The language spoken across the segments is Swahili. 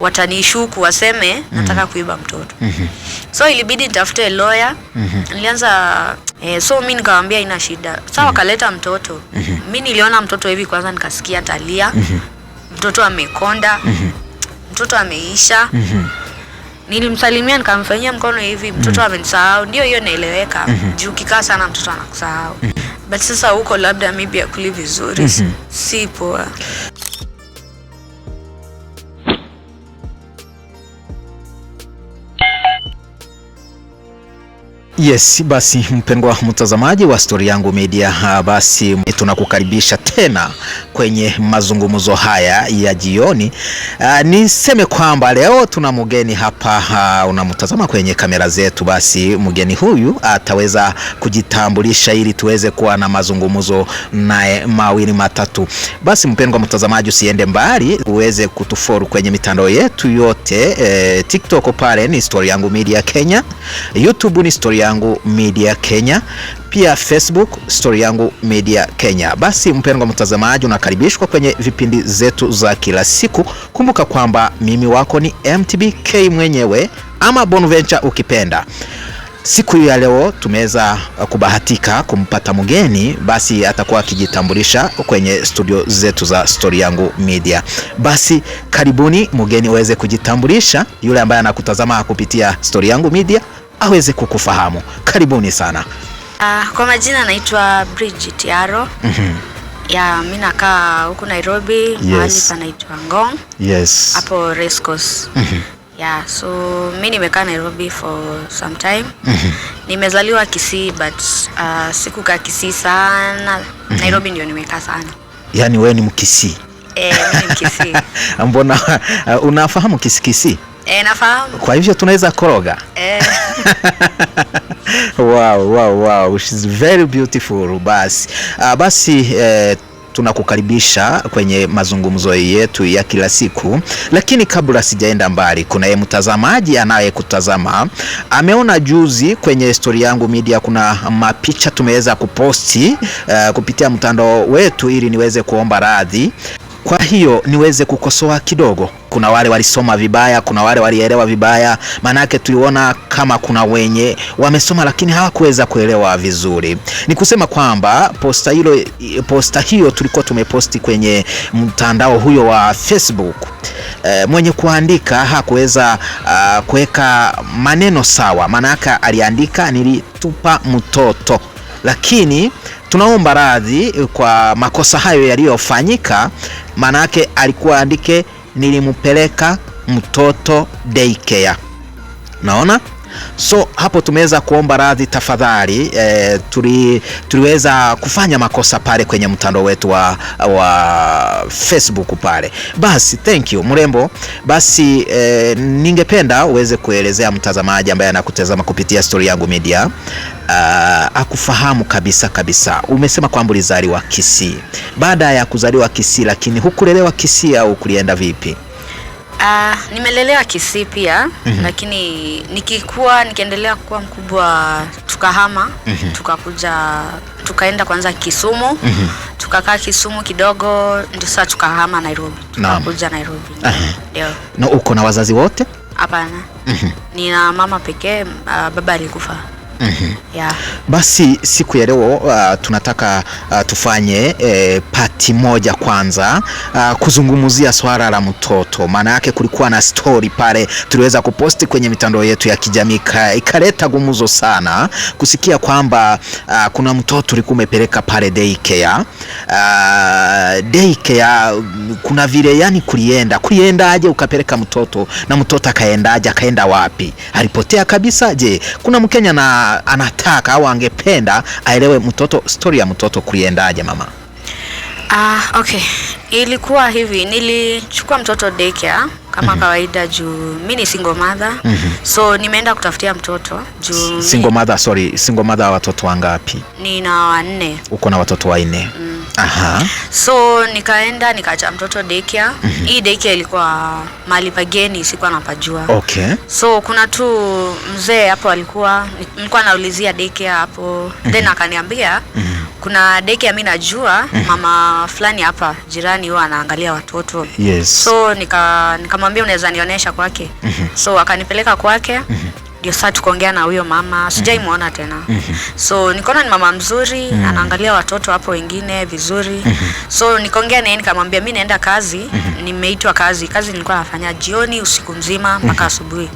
watanishuku waseme nataka kuiba mtoto. So ilibidi nitafute lawyer. Nilianza so mimi nikamwambia ina shida. Sawa, kaleta mtoto. Mimi niliona mtoto hivi kwanza nikasikia talia. Mtoto amekonda. Mtoto ameisha. Nilimsalimia nikamfanyia mkono hivi, mtoto amenisahau. Ndio hiyo naeleweka. Juu kikaa sana mtoto anakusahau. But sasa huko labda maybe akuli vizuri. Si poa. Yes, basi mpendwa mtazamaji wa Story Yangu Media, basi tunakukaribisha tena kwenye mazungumzo haya ya jioni. Niseme kwamba leo tuna mgeni hapa, unamtazama kwenye kamera zetu. Basi mgeni huyu ataweza kujitambulisha ili tuweze kuwa na mazungumzo naye mawili matatu. Basi mpendwa mtazamaji, usiende mbali, uweze kutufollow kwenye mitandao yetu yote. TikTok pale ni Story Yangu Media Kenya, YouTube ni Story Yangu Media Kenya, pia Facebook Story Yangu Media Kenya. Basi mpendwa mtazamaji, unakaribishwa kwenye vipindi zetu za kila siku. Kumbuka kwamba mimi wako ni MTBK mwenyewe ama Bonaventure ukipenda. Siku ya leo tumeweza kubahatika kumpata mgeni, basi atakuwa akijitambulisha kwenye studio zetu za Story Yangu Media. Basi karibuni mgeni uweze kujitambulisha, yule ambaye anakutazama kupitia Story Yangu Media aweze kukufahamu. Karibuni sana. Kwa majina naitwa Bridget Yaro. Mimi nakaa huku Nairobi, mahali panaitwa Ngong. Yes. Hapo Race Course. So mimi nimekaa Nairobi for some time. Nimezaliwa Kisii but sikukaa Kisii sana. Nairobi ndio nimekaa sana. Yaani wewe ni Mkisii? Mimi ni Mkisii. Mbona unafahamu Kisii? Nafahamu. Kwa hivyo tunaweza koroga. Wow, she's very beautiful. Basi tunakukaribisha kwenye mazungumzo yetu ya kila siku, lakini kabla sijaenda mbali, kuna mtazamaji anayekutazama ameona juzi kwenye Story Yangu Media kuna mapicha tumeweza kuposti kupitia mtandao wetu ili niweze kuomba radhi. Kwa hiyo niweze kukosoa kidogo. Kuna wale walisoma vibaya, kuna wale walielewa vibaya. Manake tuliona kama kuna wenye wamesoma lakini hawakuweza kuelewa vizuri. Ni kusema kwamba posta hiyo tulikuwa tumeposti kwenye mtandao huyo wa Facebook. Mwenye kuandika hakuweza kuweka maneno sawa. Manake aliandika nilitupa mtoto. Lakini tunaomba radhi kwa makosa hayo yaliyofanyika. Manake alikuwa andike nilimpeleka mtoto daycare. Naona? So hapo tumeweza kuomba radhi tafadhali. Tuliweza kufanya makosa pale kwenye mtandao wetu wa Facebook pale. Basi thank you mrembo. Basi ningependa uweze kuelezea mtazamaji ambaye anakutazama kupitia Story Yangu Media akufahamu kabisa. Umesema kwamba ulizaliwa Kisii. Baada ya kuzaliwa Kisii, lakini hukulelewa Kisii au kulienda vipi? Nimelelewa Kisii pia. Lakini nikiendelea kuwa mkubwa tukahama. Tukaenda kwanza Kisumu. Tukakaa Kisumu kidogo, ndio sasa tukahama Nairobi. Tukakuja Nairobi. Na uko na wazazi wote? Hapana. Nina mama pekee, baba alikufa. Basi siku ya leo tunataka tufanye pati moja kwanza kuzungumzia swala la mtoto. Maana yake kulikuwa na story pale tuliweza kuposti kwenye mitandao yetu ya kijamii, ikaleta gumuzo sana kusikia kwamba kuna mtoto ulikuwa umepeleka pale daycare. Kuna vile yani kuliendaje ukapeleka mtoto, na mtoto akaenda wapi? Alipotea kabisa? Je, kuna Mkenya na anataka au angependa aelewe story ya mtoto kuliendaje mama? Okay. Ilikuwa hivi, nilichukua mtoto daycare kama kawaida juu mimi ni single mother. So nimeenda kutafutia mtoto juu single mother wa watoto wangapi? Nina 4. Uko na watoto 4? So nikaenda nikaacha mtoto daycare. Hii daycare ilikuwa mahali pageni, sikuwa napajua. So kuna tu mzee hapo nilikuwa naulizia daycare hapo. Then akaniambia kuna daycare mimi najua mama fulani hapa jirani huwa anaangalia watoto. Yes. So nikamwambia unaweza nionyesha kwake. So akanipeleka kwake. Ndio sasa tukaongea na huyo mama, sijaimuona tena. So nikaona ni mama mzuri, anaangalia watoto hapo wengine vizuri. So nikaongea naye nikamwambia mimi naenda kazi, nimeitwa kazi. Kazi nilikuwa nafanya jioni usiku mzima mpaka asubuhi.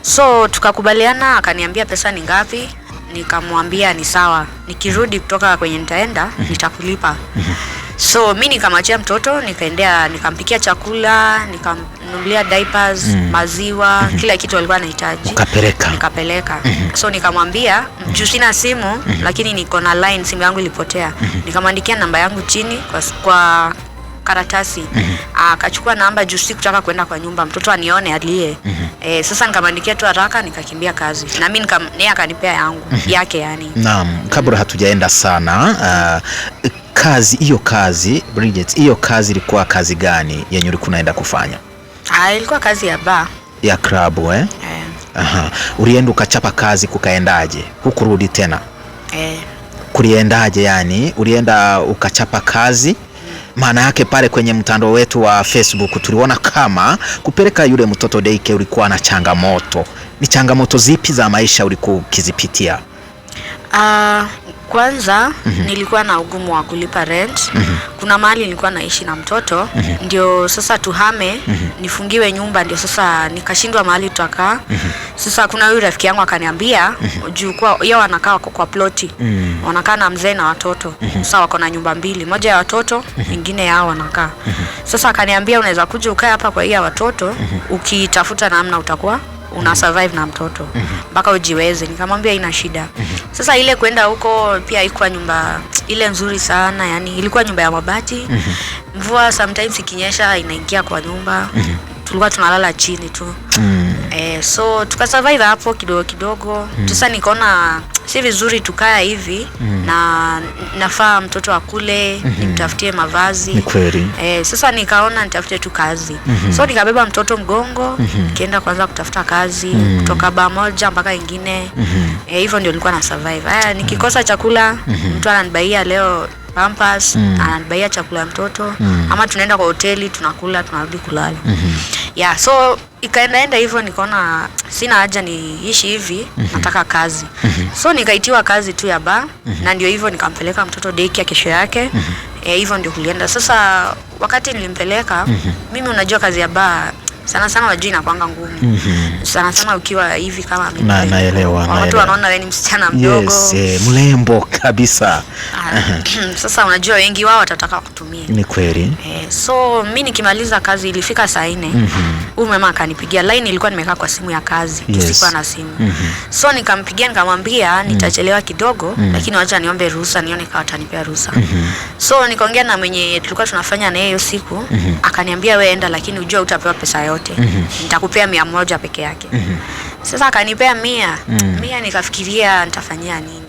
So tukakubaliana, akaniambia pesa ni ngapi? Nikamwambia ni sawa. Nikirudi kutoka kwenye nitaenda, nitakulipa. So mimi nikamwachia mtoto, nikaendea nikampikia chakula, nikamnunulia diapers, maziwa, kila kitu alikuwa anahitaji. Nikapeleka. So nikamwambia juu sina simu lakini niko na line, simu yangu ilipotea. Nikamwandikia namba yangu chini kwa karatasi. Akachukua namba juu sikutaka kwenda kwa nyumba mtoto anione alie. Sasa nikamwandikia tu haraka nikakimbia kazi. Na mimi naye akanipea yangu yake yani. Naam, kabla hatujaenda sana kazi Bridget, hiyo kazi ilikuwa kazi gani yenye ulikuwa unaenda kufanya? Ilikuwa kazi ya bar. Ya club Aha. Ulienda ukachapa kazi kukaendaje? Hukurudi tena? Kuliendaje yani? Ulienda ukachapa kazi? Maana yake pale kwenye mtandao wetu wa Facebook tuliona kama kupeleka yule mtoto daycare ulikuwa na changamoto. Ni changamoto zipi za maisha ulikuwa ukizipitia? Kwanza nilikuwa na ugumu wa kulipa rent. Kuna mahali nilikuwa naishi na mtoto, ndio sasa tuhame, nifungiwe nyumba, ndio sasa nikashindwa mahali tutakaa. Sasa kuna huyu rafiki yangu akaniambia juu kwa yeye anakaa kwa ploti. Wanakaa na mzee na watoto. Sasa wako na nyumba mbili, moja ya watoto, nyingine yao wanakaa. Sasa akaniambia unaweza kuja ukae hapa kwa hiyo watoto, ukitafuta namna utakuwa una survive na mtoto mpaka ujiweze. Nikamwambia ina shida. Sasa ile kwenda huko pia haikuwa nyumba ile nzuri sana, yani ilikuwa nyumba ya mabati. Mvua sometimes ikinyesha inaingia kwa nyumba. Tulikuwa tunalala chini tu. So tukasurvive hapo kidogo kidogo. Sasa nikaona si vizuri tukaa hivi na nafaa mtoto akule, nimtafutie mavazi. Ni kweli. Sasa nikaona nitafute tu kazi. So nikabeba mtoto mgongo, nikaenda kwanza kutafuta kazi kutoka baa moja mpaka ingine. Hivyo ndio nilikuwa na survive. Nikikosa chakula, mtu ananibaia leo Pampers, ananibaia chakula mtoto, ama tunaenda kwa hoteli tunakula tunarudi kulala. So ikaenda hivyo, nikaona sina haja niishi hivi, nataka kazi. So nikaitiwa kazi tu ya bar, na ndio hivyo nikampeleka mtoto daycare kesho yake. Hivyo ndio kulienda. Sasa wakati nilimpeleka, mimi unajua kazi ya bar sana sana unajua inakuanga ngumu. Sana sana ukiwa hivi kama mimi. Naelewa. Watu wanaona wewe ni msichana mdogo. Yes, mlembo kabisa. Sasa unajua wengi wao watataka kutumia. Ni kweli. So mimi nikimaliza kazi ilifika saa 4. Huyu mama akanipigia, line ilikuwa nimekaa kwa simu ya kazi. Sikuwa na simu. So nikampigia nikamwambia nitachelewa kidogo, lakini wacha niombe ruhusa nione kama atanipea ruhusa. So nikaongea na mwenye tulikuwa tunafanya na yeye hiyo siku, akaniambia wewe enda, lakini unajua utapewa pesa yote. Nitakupea 100 peke yake. Sasa akanipea 100. Nikafikiria nitafanyia nini?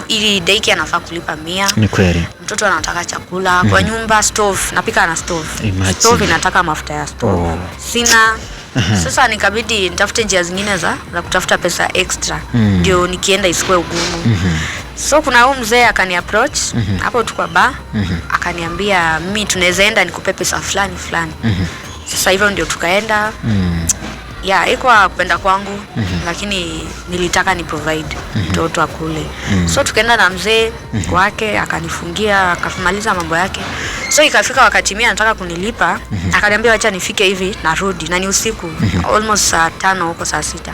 Ili daycare anafaa kulipa 100. Ni kweli. Mtoto anataka chakula kwa nyumba, stove, napika na stove. Stove inataka mafuta ya stove. Sina. Sasa nikabidi nitafute njia zingine za kutafuta pesa extra. Ndio nikienda isikue ugumu. So kuna huyu mzee akani approach hapo tu kwa bar, akaniambia mimi tunaweza enda nikupe pesa fulani. Sasa hivyo ndio tukaenda. Haikuwa kupenda kwangu, lakini nilitaka ni provide mtoto akule. So tukaenda na mzee kwake, akanifungia, akamaliza mambo yake. So ikafika wakati mimi anataka kunilipa, akaniambia acha nifike hivi narudi, na ni usiku, almost saa 5 huko saa 6.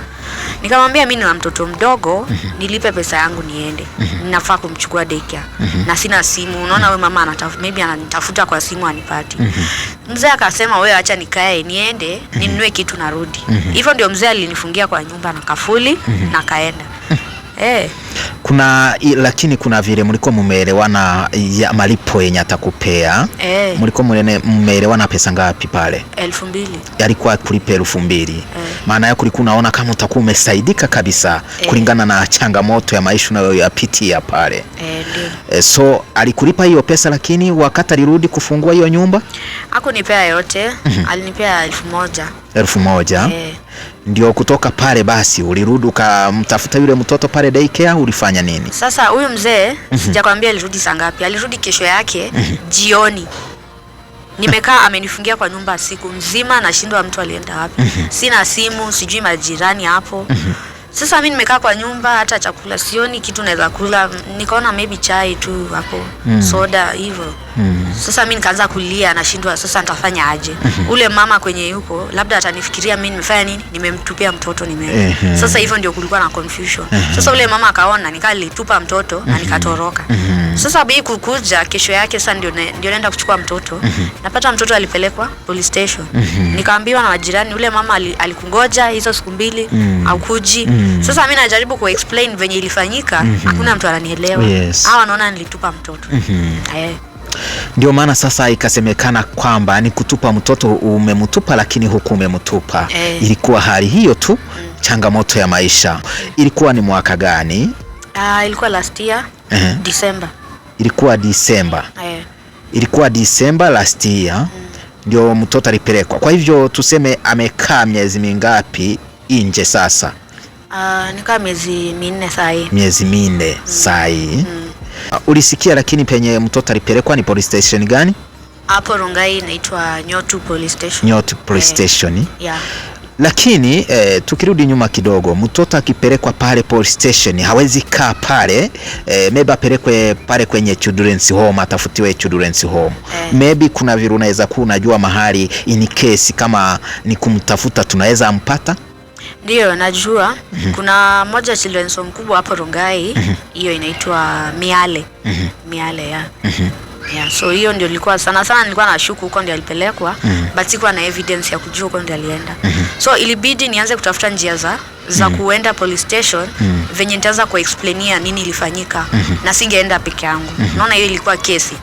Nikamwambia mimi na mtoto mdogo, nilipe pesa yangu niende. Ninafaa kumchukua daycare. Na sina simu. Unaona wewe mama maybe ananitafuta kwa simu anipati. Mzee akasema wewe acha nikae niende, ninunue kitu narudi. Hivyo ndio mzee alinifungia kwa nyumba na kafuli na kaenda. Lakini kuna vile mlikuwa mmeelewana ya malipo yenye atakupea. Mlikuwa mmeelewana pesa ngapi pale? 2,000. Alikuwa kulipa 2,000. Maana yako ulikuwa unaona kama utakuwa umesaidika kabisa kulingana na changamoto ya maisha unayoyapitia pale. Ndio. So alikulipa hiyo pesa, lakini wakati alirudi kufungua hiyo nyumba hakunipea yote. Alinipea 1,000. 1,000. Ndio kutoka pale basi ulirudi ukamtafuta yule mtoto pale daycare, ulifanya nini? Sasa huyu mzee sijakwambia alirudi saa ngapi. Alirudi kesho yake jioni. Nimekaa amenifungia kwa nyumba siku mzima, nashindwa mtu alienda wapi. Sina simu, sijui majirani hapo. Sasa mimi nimekaa kwa nyumba, hata chakula sioni kitu naweza kula. Nikaona maybe chai tu hapo, soda hivyo. Sasa mimi nikaanza kulia, nashindwa sasa nitafanya aje. Ule mama kwenye yuko labda atanifikiria mimi nimefanya nini, nimemtupia mtoto Sasa hivyo ndio kulikuwa na confusion. Sasa ule mama akaona nikalitupa mtoto na nikatoroka. Sasa bii kukuja kesho yake sasa ndio naenda kuchukua mtoto. Napata mtoto alipelekwa police station. Nikaambiwa na majirani ule mama alikungoja hizo siku 2 au kuji. Sasa mimi najaribu kuexplain venye ilifanyika, hakuna mtu ananielewa. Hao wanaona nilitupa mtoto. Ndio maana sasa ikasemekana kwamba ni kutupa mtoto, umemtupa lakini huku umemtupa. Ilikuwa hali hiyo tu, changamoto ya maisha. Ilikuwa ni mwaka gani? Ilikuwa last year, December. Ilikuwa December. Ilikuwa December last year. Ndio mtoto alipelekwa. Kwa hivyo tuseme amekaa miezi mingapi nje sasa? Nikaa miezi 4 sahi. Miezi 4 sahi. Ulisikia lakini penye mtoto alipelekwa ni police station gani? Hapo Rongai inaitwa Nyotu Police Station. Nyotu Police Station. Lakini tukirudi nyuma kidogo, mtoto akipelekwa pale police station hawezi kaa pale, maybe apelekwe pale kwenye children's home, atafutiwe children's home. Maybe kuna vile unaweza kuwa unajua mahali in case kama ni kumtafuta tunaweza ampata. Ndio najua. Kuna moja children's home kubwa hapo Rongai, hiyo inaitwa Miale. Miale so hiyo ndio nilikuwa sana nilikuwa nashuku huko ndio alipelekwa, but sikuwa na evidence ya kujua huko ndio alienda. So ilibidi nianze kutafuta njia za kuenda police station venye nitaanza kuexplainia nini ilifanyika, na singeenda peke yangu. Naona hiyo ilikuwa kesi.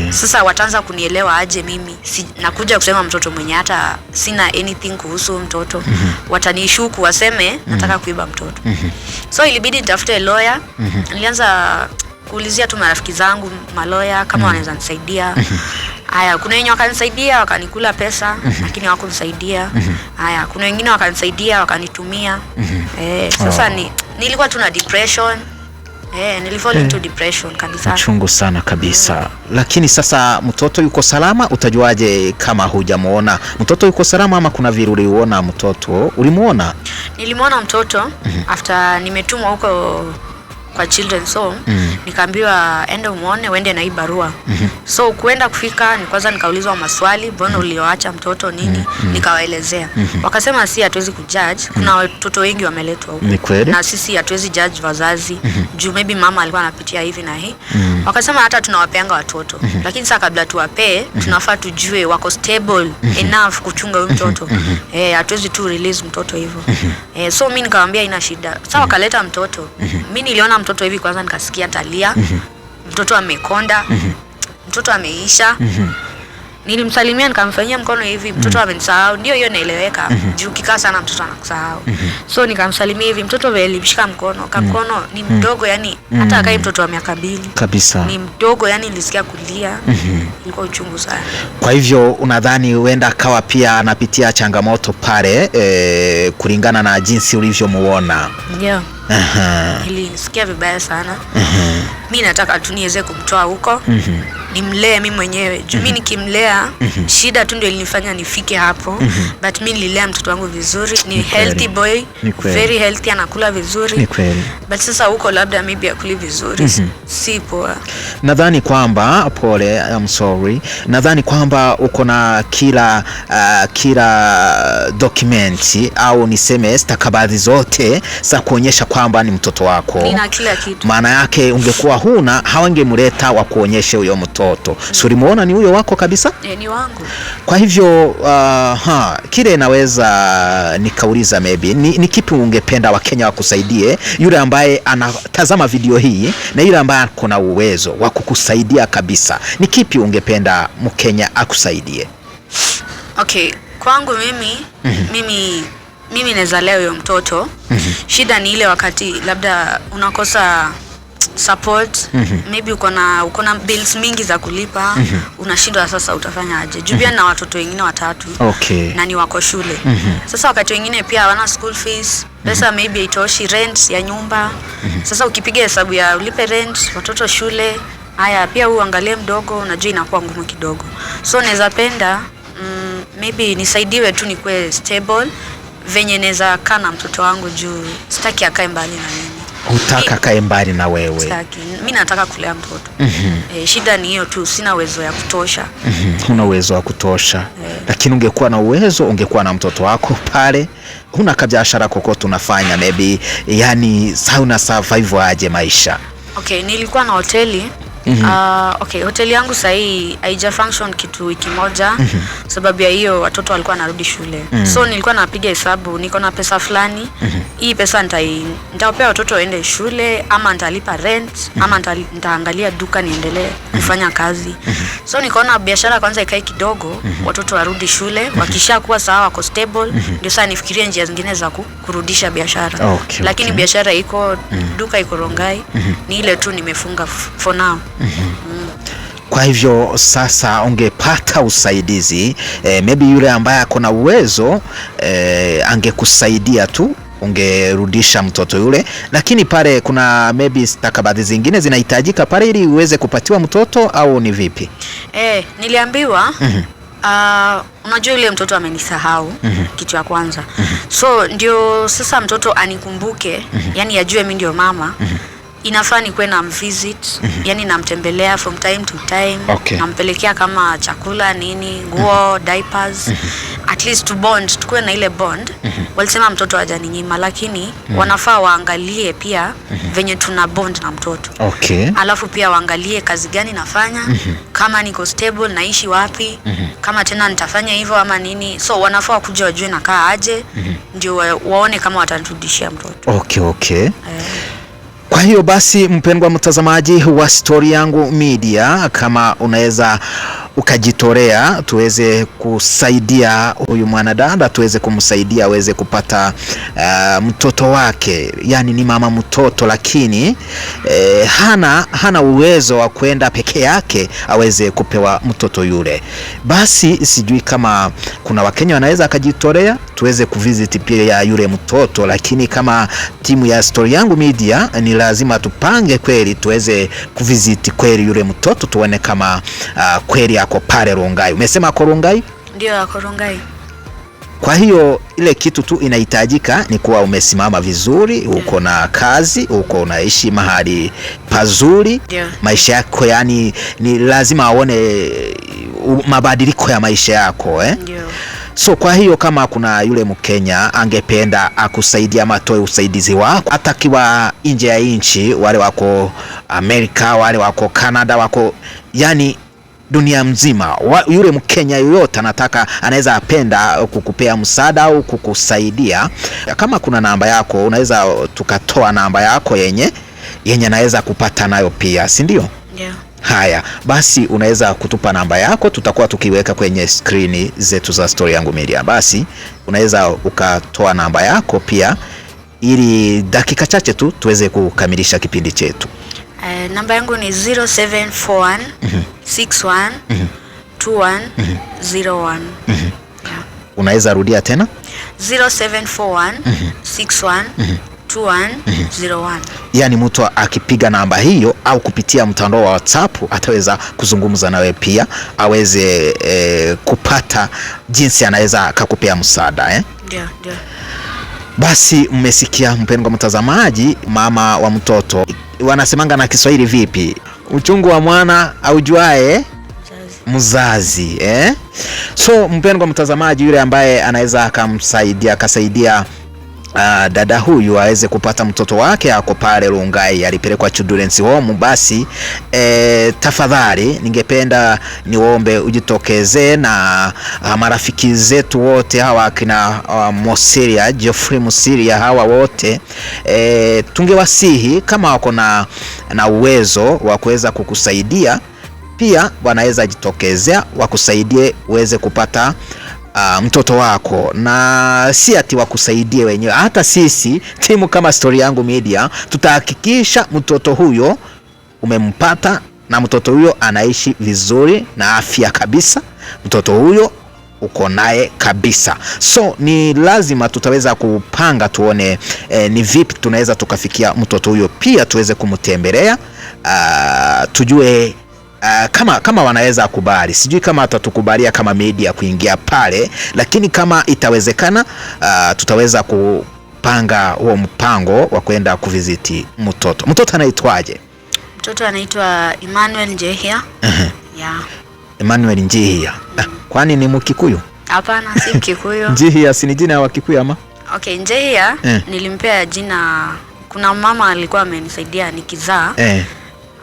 Sasa wataanza kunielewa aje mimi nakuja kusema mtoto mwenye hata sina anything kuhusu mtoto. Watanishuku waseme nataka kuiba mtoto. So ilibidi nitafute lawyer. Nilianza kuulizia tu marafiki zangu maloya kama wanaweza nisaidia. Haya, kuna wenye wakanisaidia wakanikula pesa, lakini hawakunisaidia. Haya, kuna wengine wakanisaidia wakanitumia. Sasa nilikuwa tu na depression. Nilifall into depression kabisa. Chungu sana kabisa. Lakini sasa mtoto yuko salama, utajuaje kama hujamuona? Mtoto yuko salama ama kuna vile uliuona mtoto? Ulimuona? Nilimuona mtoto after nimetumwa huko kwa children's home. Nikaambiwa ende umuone, uende na hii barua. So kuenda kufika ni kwanza nikaulizwa maswali, mbona ulioacha mtoto nini? Nikawaelezea. Wakasema si hatuwezi kujudge, kuna watoto wengi wameletwa huko. Na sisi hatuwezi judge wazazi. Juu maybe mama alikuwa anapitia hivi na hii. Wakasema hata tunawapeanga watoto. Lakini sasa kabla tuwapee, tunafaa tujue wako stable enough kuchunga huyo mtoto. Hatuwezi tu release mtoto hivyo. So mimi nikamwambia ina shida. Sasa wakaleta mtoto. Mimi niliona mtoto hivi kwanza nikasikia talia. Mtoto amekonda. Mtoto ameisha. Nilimsalimia nikamfanyia mkono hivi, mtoto amenisahau. Ndio hiyo naeleweka. Juu ukikaa sana mtoto anakusahau. So nikamsalimia hivi, mtoto alimshika mkono. Mkono ni mdogo, yani hata akai mtoto wa miaka 2 kabisa. Ni mdogo, yani nilisikia kulia. Ilikuwa uchungu sana. Kwa hivyo unadhani huenda akawa pia anapitia changamoto pale kulingana na jinsi ulivyomuona? Ndio. Nilisikia vibaya sana. Mimi nataka tu niweze kumtoa huko. Nimlee mimi mwenyewe. Juu mimi nikimlea shida tu ndio ilinifanya nifike hapo. But mimi nililea mtoto wangu vizuri. Ni healthy boy. Very healthy, anakula vizuri. Ni kweli. But sasa huko labda maybe akuli vizuri. Si poa. Nadhani kwamba pole, I'm sorry. Nadhani kwamba uko na kila document au niseme stakabadhi zote za kuonyesha kwamba ni mtoto wako. Nina kila kitu. Maana yake ungekuwa huna hawangemleta wa kuonyesha huyo mtoto. So ulimuona ni huyo wako kabisa? Ni wangu. Kwa hivyo kile naweza nikauliza maybe ni kipi ungependa Wakenya wakusaidie, yule ambaye anatazama video hii na yule ambaye ako na uwezo wa kukusaidia kabisa, ni kipi ungependa Mkenya akusaidie? Okay, kwangu mimi mimi naweza leo huyo mtoto. Shida ni ile wakati labda unakosa support, maybe uko na bills mingi za kulipa, unashindwa sasa utafanya aje. Jubia na watoto wengine 3 na ni wako shule. Sasa wakati wengine pia hawana school fees, pesa maybe haitoshi rent ya nyumba. Sasa ukipiga hesabu ya ulipe rent, watoto shule, haya pia uangalie mdogo, unajua inakuwa ngumu kidogo. So naweza penda maybe nisaidiwe tu nikuwe stable venye naweza kaa na mtoto wangu juu sitaki akae mbali na mimi. Hutaka kae mbali na wewe? Sitaki. Mimi nataka kulea mtoto. Shida ni hiyo tu, sina uwezo ya kutosha. Huna uwezo wa kutosha. Lakini ungekuwa na uwezo, ungekuwa na mtoto wako pale. Huna kabiashara kokote unafanya maybe, yani una survive aje maisha? Nilikuwa na hoteli. Hoteli yangu sahii haija function kitu wiki moja. Sababu ya hiyo watoto walikuwa narudi shule. So nilikuwa napiga hesabu, niko na pesa fulani. Hii pesa nitawapea watoto waende shule, ama nitalipa rent, ama nitaangalia duka niendelee kufanya kazi. So nikaona biashara kwanza ikae kidogo, watoto warudi shule, wakisha kuwa sawa wako stable, ndio sasa nifikirie njia zingine za kurudisha biashara. Lakini biashara iko, duka iko Rongai, ni ile tu nimefunga for now. Kwa hivyo sasa ungepata usaidizi, maybe yule ambaye ako na uwezo angekusaidia tu, ungerudisha mtoto yule. Lakini pale kuna maybe stakabadhi zingine zinahitajika pale ili uweze kupatiwa mtoto, au ni vipi? Niliambiwa unajua yule mtoto amenisahau, kitu ya kwanza. So ndio sasa mtoto anikumbuke, yani ajue mimi ndio mama. Inafaa nikuwe na visit, yani namtembelea from time to time. Nampelekea kama chakula nini, nguo, diapers. At least to bond, tukuwe na ile bond. Walisema mtoto hajaninyima, lakini wanafaa waangalie pia venye tuna bond na mtoto. Alafu pia waangalie kazi gani nafanya, kama niko stable, naishi wapi, kama tena nitafanya hivyo ama nini. So wanafaa kuja wajue nakaa aje, ndio waone kama watanirudishia mtoto. Kwa hiyo basi, mpendwa mtazamaji wa Story Yangu Media, kama unaweza ukajitolea tuweze kusaidia huyu mwanadada, tuweze kumsaidia aweze kupata mtoto wake. Yani ni mama mtoto, lakini hana uwezo wa kwenda peke yake aweze kupewa mtoto yule. Basi sijui kama kuna Wakenya wanaweza akajitolea tuweze kuvisit pia yule mtoto, lakini kama timu ya Story Yangu Media ni lazima tupange kweli tuweze kuvisit kweli yule mtoto, tuone kama kweli ako pale Rongai. Umesema ako Rongai? Ndio, ako Rongai. Kwa hiyo ile kitu tu inahitajika ni kuwa umesimama vizuri, uko na kazi, uko unaishi mahali pazuri. Maisha yako yani ni lazima aone mabadiliko ya maisha yako. So kwa hiyo kama kuna yule Mkenya angependa akusaidia, matoe usaidizi wako, hata kiwa nje ya nchi, wale wako Amerika, wale wako Canada, wako yani dunia mzima, yule Mkenya yoyote anaweza apenda kukupea msaada au kukusaidia. Kama kuna namba yako, unaweza tukatoa namba yako yenye naweza kupata nayo pia, si ndio? Haya, basi unaweza kutupa namba yako, tutakuwa tukiweka kwenye screen zetu za Story Yangu Media. Basi unaweza ukatoa namba yako pia, ili dakika chache tu tuweze kukamilisha kipindi chetu. Namba yangu ni 0741 61 2101. Unaweza rudia tena? 0741 61 2101. Yani mtu akipiga namba hiyo au kupitia mtandao wa WhatsApp ataweza kuzungumza nawe pia, aweze kupata jinsi anaweza akakupea msaada. Ndio. Basi mmesikia mpendwa mtazamaji, mama wa mtoto. Wanasemanga na Kiswahili vipi? Uchungu wa mwana aujuae mzazi. So mpendwa mtazamaji, yule ambaye anaweza akasaidia dada huyu aweze kupata mtoto wake, ako pale Rongai, alipelekwa Children's Home. Basi tafadhali ningependa niombe ujitokeze na marafiki zetu wote hawa, kina Mosiria, Geoffrey Mosiria, hawa wote tungewasihi kama wako na uwezo wa kuweza kukusaidia, pia wanaweza jitokezea wakusaidie uweze kupata mtoto wako, na si ati wakusaidie wenyewe. Hata sisi timu kama Story Yangu Media tutahakikisha mtoto huyo umempata na mtoto huyo anaishi vizuri na afya kabisa, mtoto huyo uko naye kabisa. So ni lazima tutaweza kupanga tuone ni vipi tunaweza tukafikia mtoto huyo, pia tuweze kumtembelea, tujue kama wanaweza kubali. Sijui kama atatukubalia kama media kuingia pale, lakini kama itawezekana, tutaweza kupanga huo mpango wa kwenda kuviziti mtoto. Mtoto anaitwaje? Mtoto anaitwa Emmanuel Njehia. Yeah. Emmanuel Njehia. Kwani ni Mkikuyu? Hapana, si Mkikuyu. Njehia si ni jina ya Wakikuyu ama? Okay, Njehia nilimpea jina, kuna mama alikuwa amenisaidia nikizaa.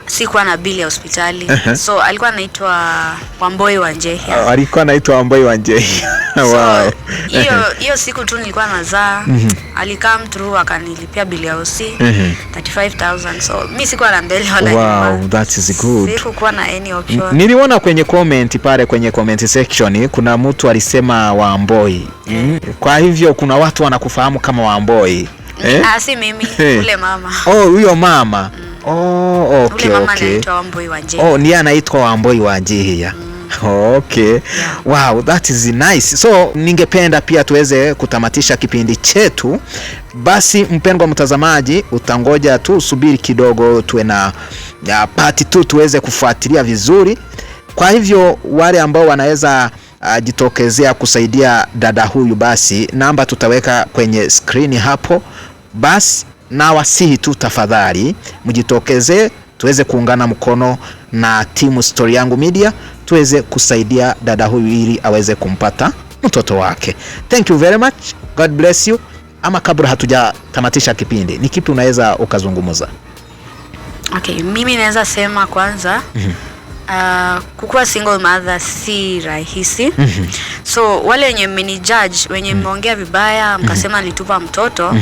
Sikuwa na bili ya hospitali. So alikuwa anaitwa Wamboi wa Njehia. Alikuwa anaitwa Wamboi wa Njehia. Wow. So hiyo siku tu nilikuwa nazaa, alikam through akanilipia bili ya OC 35,000. So mimi sikuwa na mbele wala nyuma. Wow, that is good. Sikuwa na any option. Niliona kwenye comment pale, kwenye comment section kuna mtu alisema Wamboi. Kwa hivyo kuna watu wanakufahamu kama Wamboi. Si mimi, ule mama. Huyo mama. Okay, ni anaitwa Wamboi wa Njehia. Okay. Yeah. Wow, that is nice. So ningependa pia tuweze kutamatisha kipindi chetu. Basi mpendwa mtazamaji, utangoja tu, subiri kidogo tuwe na part 2 tuweze kufuatilia vizuri. Kwa hivyo wale ambao wanaweza jitokezea kusaidia dada huyu, basi namba tutaweka kwenye screen hapo. Basi na wasihi tu tafadhali mjitokeze tuweze kuungana mkono na timu Story Yangu Media tuweze kusaidia dada huyu ili aweze kumpata mtoto wake. Thank you very much. God bless you. Ama kabla hatujatamatisha kipindi, ni kipi unaweza ukazungumza? Okay, mimi naweza sema kwanza kukuwa single mother si rahisi. So wale wenye mmenijudge, wenye mmeongea vibaya mkasema nilitupa mtoto,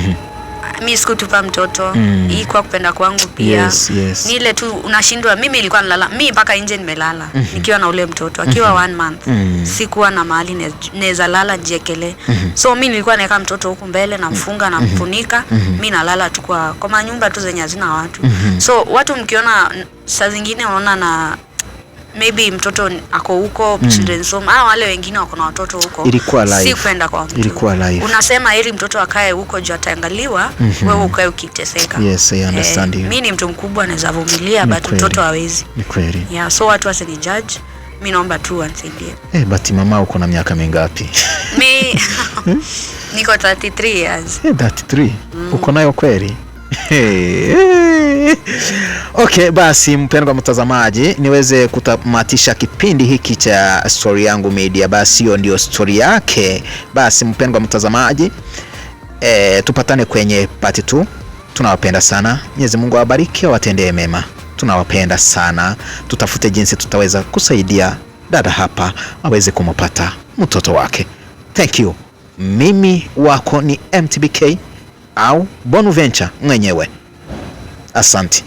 mimi sikutupa mtoto. Hii kwa kupenda kwangu pia. Yes. Ni ile tu unashindwa. Mimi nilikuwa nalala, mimi mpaka nje nimelala nikiwa na ule mtoto akiwa 1 month. Sikuwa na mahali naweza lala jiekele. So mimi nilikuwa naweka mtoto huku mbele na mfunga na mfunika. Mimi nalala tu kwa manyumba tu zenye hazina watu. So watu mkiona saa zingine unaona na maybe mtoto ako huko children's home, wale wengine wako na watoto huko, si kwenda kwa mtu. Ilikuwa live. Unasema ili mtoto akae huko juu ataangaliwa, wewe ukae ukiteseka. Yes, I understand you. Mimi ni mtu mkubwa naweza vumilia, but mtoto hawezi. Ni kweli. Yeah, so watu wasini judge. Mimi naomba tu wanisaidie. But mama uko na miaka mingapi? Mimi niko 33 years. 33. Uko nayo kweli? Okay, basi mpendwa mtazamaji, niweze kutamatisha kipindi hiki cha Story Yangu Media. Basi hiyo ndio story yake. Basi mpendwa mtazamaji, tupatane kwenye part 2. Tunawapenda sana. Mwenyezi Mungu awabariki, awatendee mema. Tunawapenda sana. Tutafute jinsi tutaweza kusaidia dada hapa aweze kumpata mtoto wake. Thank you. Mimi wako ni MTBK au Bonaventure mwenyewe. Asante.